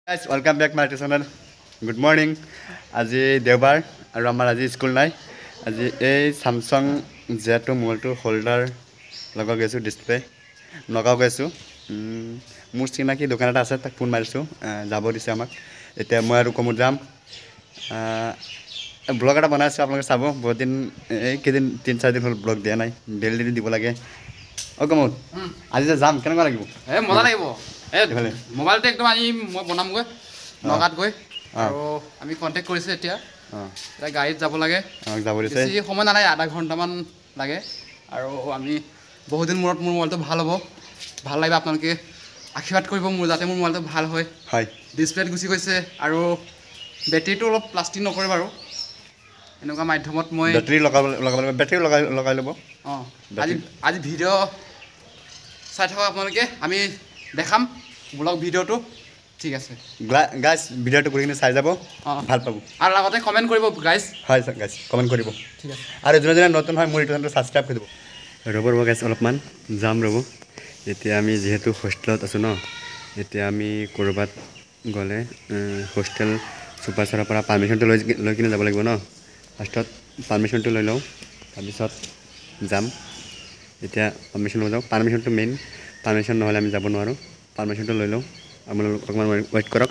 Guys, welcome back my channel. Good morning. আজি দেওবাৰ আৰু আমাৰ আজি স্কুল নাই। আজি এই Samsung Z2 মোবাইলটো হোল্ডাৰ লগাই গৈছো ডিসপ্লে লগাই গৈছো। মোৰ চিনাকি দোকান এটা আছে তাক ফোন মাৰিছো যাব দিছে আমাক। এতিয়া মই আৰু কমত যাম। ব্লগ এটা বনাইছো আপোনালোকে চাব। বহুত দিন এই কেদিন 3-4 দিন হল ব্লগ দিয়া নাই। ডেইলি দিব লাগে। ও কমত আজি যাম কেনেকুৱা লাগিব? মজা লাগিব। মোবাইলটো একদম আজি মই বনামগৈ নগাত গৈ আৰু আমি কন্টেক্ট কৰিছে এতিয়া গাড়ীত যাব লাগে বেছি সময় নালাগে আধা ঘণ্টামান লাগে আৰু আমি বহুত দিন মূৰত মোৰ মোবাইলটো ভাল হ'ব ভাল লাগিব আপোনালোকে আশীৰ্বাদ কৰিব মোৰ যাতে মোৰ মোবাইলটো ভাল হয় ডিসপ্লেত গুচি গৈছে আৰু বেটাৰীটো অলপ প্লাষ্টিক নকৰে বাৰু এনেকুৱা মাধ্যমত মই বেটাৰী লগাই ল'ব আজি ভিডিঅ' চাই থাকক আপোনালোকে আমি দেখাম ব্লগ ভিডিঅ'টো ঠিক আছে গাইস ভিডিঅ'টো কৰি কিনে চাই যাব ভাল পাব আৰু লগতে কমেন্ট কৰিব গাইস হয় গাইস কমেন্ট কৰিব ঠিক আছে আৰু যোনে নতুন হয় মোৰ ইউটিউব চেনেলটো সাবস্ক্ৰাইব কৰি দিব ৰ'ব গাইস অলপমান যাম ৰ'ব এতিয়া আমি যেহেতু হোষ্টেলত আছো ন এতিয়া আমি কৰবাত গলে হোষ্টেল সুপাৰচাৰৰ পৰা পাৰমিশনটো লৈ কিনে যাব লাগিব ন ফাৰ্ষ্টত পাৰমিশনটো লৈ লওঁ তাৰপিছত যাম এতিয়া পাৰমিশন লৈ যাওঁ পাৰমিশনটো মেইন পাৰমিশন নহলে আমি যাব নোৱাৰো পাৰমিশনটো লৈ লওঁ আপোনালোক অকমান ওয়েট কৰক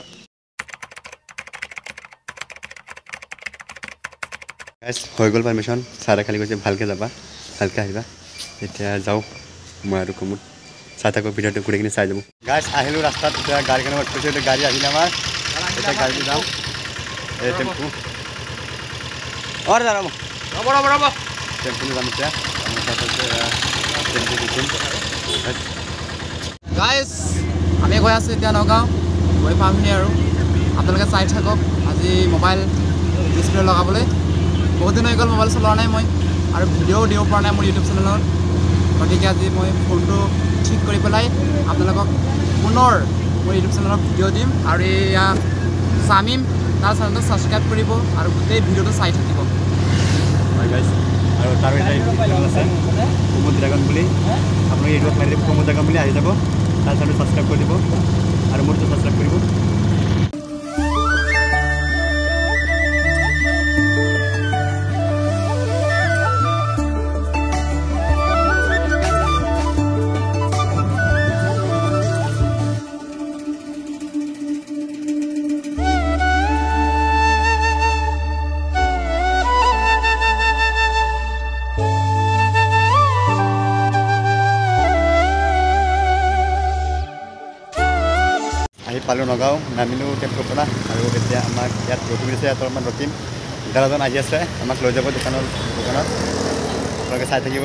গাইস হৈ গ'ল পাৰমিশন সাৰা খালি কৈছে ভালকে যাবা ভালকে আহিবা এতিয়া যাও মই আৰু কমত চাই থাকো ভিডিঅ'টো ঘূৰি কিনে চাই যাব গাইস আহিলো ৰাস্তাত এতিয়া গাড়ী কেনে ওয়েট কৰিছে গাড়ী আহিলে আমাৰ এতিয়া গাড়ী যাও এই টেম্পু আৰু ৰ'ব টেম্পু যাম এতিয়া আমাৰ সাথে টেম্পু দিম গাইস আমি গৈ আছো এতিয়া নগাঁও গৈ পামহি আৰু আপোনালোকে চাই থাকক আজি মোবাইল ডিসপ্লে লগাবলৈ বহুত দিন হৈ গ'ল মোবাইল চলোৱা নাই মই আৰু ভিডিঅ'ও দিব পৰা নাই মোৰ ইউটিউব চেনেলত গতিকে আজি মই ফোনটো ঠিক কৰি পেলাই আপোনালোকক পুনৰ মোৰ ইউটিউব চেনেলত ভিডিঅ' দিম আৰু এয়া চামিম তাৰ চেনেলটো ছাবস্ক্ৰাইব কৰিব আৰু গোটেই ভিডিঅ'টো চাই থাকিব হয় গাইস আৰু তাৰ এটা চেনেল আছে কুমুদ ড্ৰাগন বুলি আপুনি ইউটিউবত মাৰি দিব কুমুদ ড্ৰাগন বুলি আহি যাব তাৰ চেনেলটো ছাবস্ক্ৰাইব কৰি দিব আৰু মোৰটো ছাবস্ক্ৰাইব কৰিব পালো নগাঁও নামিলো টেম্পুৰ পৰা আৰু এতিয়া আমাক ইয়াত ৰখিম দিছে ইয়াত অলপমান ৰখিম দাদাজন আহি আছে আমাক লৈ যাব দোকানত আপোনালোকে চাই থাকিব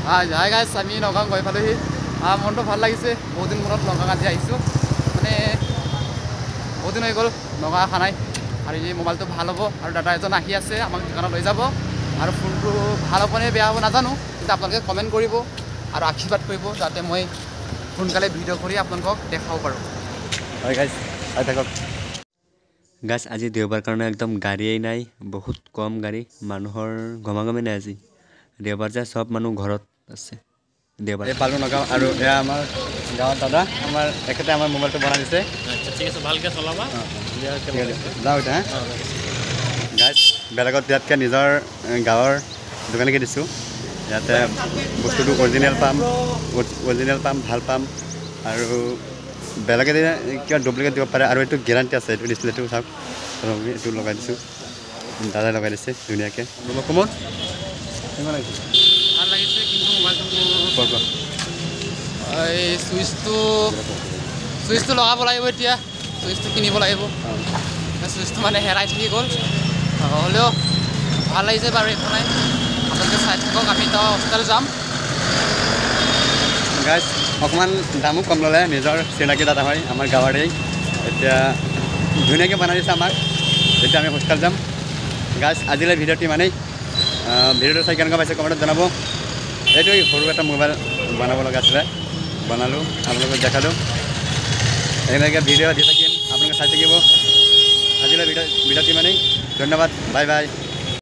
হাই গাইছ আমি নগাঁও গৈ পালোহি মনটো ভাল লাগিছে বহুত দিন মূৰত নগাঁও আজি আহিছোঁ মানে বহুত দিন হৈ গ'ল নগাঁও অহা নাই আৰু এই মোবাইলটো ভাল হ'ব আৰু দাদা এজন আহি আছে আমাক দোকানত লৈ যাব আৰু ফোনটো ভাল হ'ব নে বেয়া হ'ব নাজানো কিন্তু আপোনালোকে কমেণ্ট কৰিব আৰু আশীৰ্বাদ কৰিব যাতে মই সোনকালে ভিডিঅ' কৰি আপোনালোকক দেখাব পাৰোঁ হয় গাইস চাই থাকক গাইস আজি দেওবাৰ কাৰণে একদম গাড়ীয়েই নাই বহুত কম গাড়ী মানুহৰ গমাগমে নাই আজি দেওবাৰ যে সব মানুহ ঘৰত আছে দেওবাৰ এই পালো নগাঁও আৰু এয়া আমাৰ গাঁৱৰ দাদা আমাৰ একেটা আমাৰ মোবাইলটো বনাই দিছে আচ্ছা ঠিক আছে ভালকে চলাবা যাও এটা গাইস বেলেগত দিয়াতকৈ নিজৰ গাঁৱৰ দোকানকে দিছোঁ ইয়াতে বস্তুটো অৰিজিনেল পাম ভাল পাম আৰু বেলেগে কিবা ডুপ্লিকেট দিব পাৰে আৰু এইটো গেৰাণ্টি আছে এইটো ডিসপ্লেটো চাওক এইটো লগাই দিছোঁ দাদাই লগাই দিছে ধুনীয়াকৈ কমত ভাল লাগিছে কিন্তু মোবাইলটো এই চুইচটো লগাব লাগিব এতিয়া চুইচটো কিনিব লাগিব চুইচটো মানে হেৰাই থাকি গ'ল হ'লেও ভাল লাগিছে বাৰু একো নাই আপোনালোকে চাই থাকক আমি তো হোষ্টেল যাম গাইস অকণমান দামো কম ল'লে নিজৰ চিনাকি দাদা হয় আমাৰ গাঁৱৰে এতিয়া ধুনীয়াকৈ বনাই দিছে আমাক এতিয়া আমি হোষ্টেল যাম গাইস আজিলৈ ভিডিঅ'টো ইমানেই ভিডিঅ'টো চাই কেনেকুৱা পাইছে কমেণ্টত জনাব এইটো সৰু এটা মোবাইল বনাব লগা আছিলে বনালোঁ আপোনালোকক দেখালোঁ এনেকৈ ভিডিঅ' দি থাকিম আপোনালোকে চাই থাকিব আজিলৈ ভিডিঅ'টো ইমানেই ধন্যবাদ বাই বাই